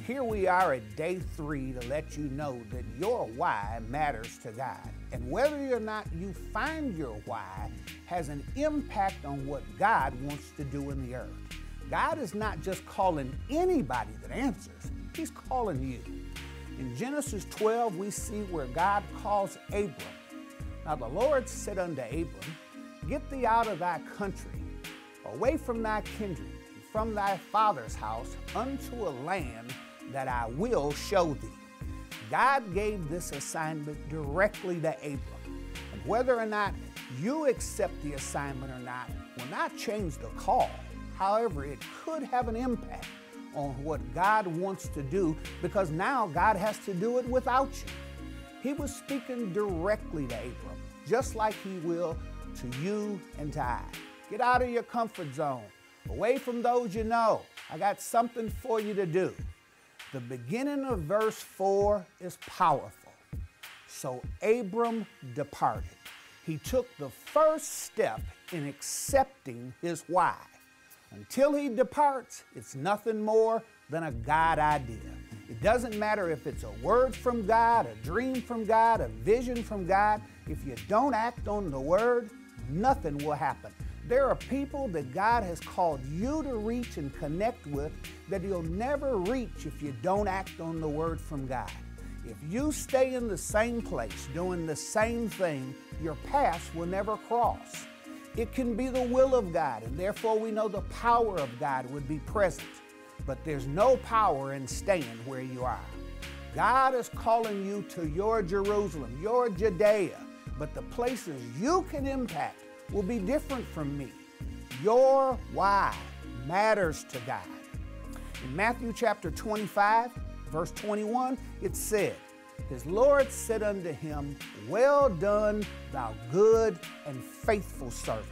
Here we are at day 3 to let you know that your why matters to God. And whether or not you find your why has an impact on what God wants to do in the earth. God is not just calling anybody that answers, He's calling you. In Genesis 12, we see where God calls Abram. Now the Lord said unto Abram, Get thee out of thy country, away from thy kindred, and from thy father's house, unto a land that I will show thee. God gave this assignment directly to Abram. And whether or not you accept the assignment or not will not change the call. However, it could have an impact on what God wants to do, because now God has to do it without you. He was speaking directly to Abram, just like He will to you and to I. Get out of your comfort zone, away from those you know. I got something for you to do. The beginning of verse 4 is powerful. So Abram departed. He took the first step in accepting his why. Until he departs, it's nothing more than a God idea. It doesn't matter if it's a word from God, a dream from God, a vision from God. If you don't act on the word, nothing will happen. There are people that God has called you to reach and connect with that you'll never reach if you don't act on the word from God. If you stay in the same place doing the same thing, your paths will never cross. It can be the will of God, and therefore we know the power of God would be present. But there's no power in staying where you are. God is calling you to your Jerusalem, your Judea, but the places you can impact will be different from me. Your why matters to God. In Matthew chapter 25, verse 21, it said, His Lord said unto him, Well done, thou good and faithful servant.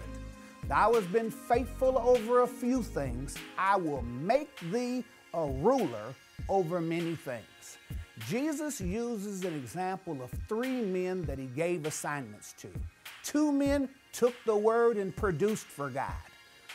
Thou hast been faithful over a few things. I will make thee a ruler over many things. Jesus uses an example of 3 men that He gave assignments to. 2 men took the word and produced for God.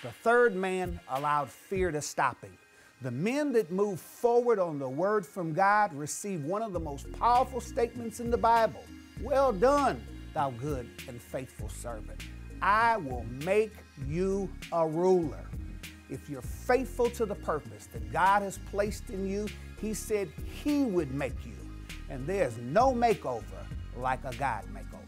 The 3rd man allowed fear to stop him. The men that moved forward on the word from God received one of the most powerful statements in the Bible. Well done, thou good and faithful servant. I will make you a ruler. If you're faithful to the purpose that God has placed in you, He said He would make you. And there's no makeover like a God makeover.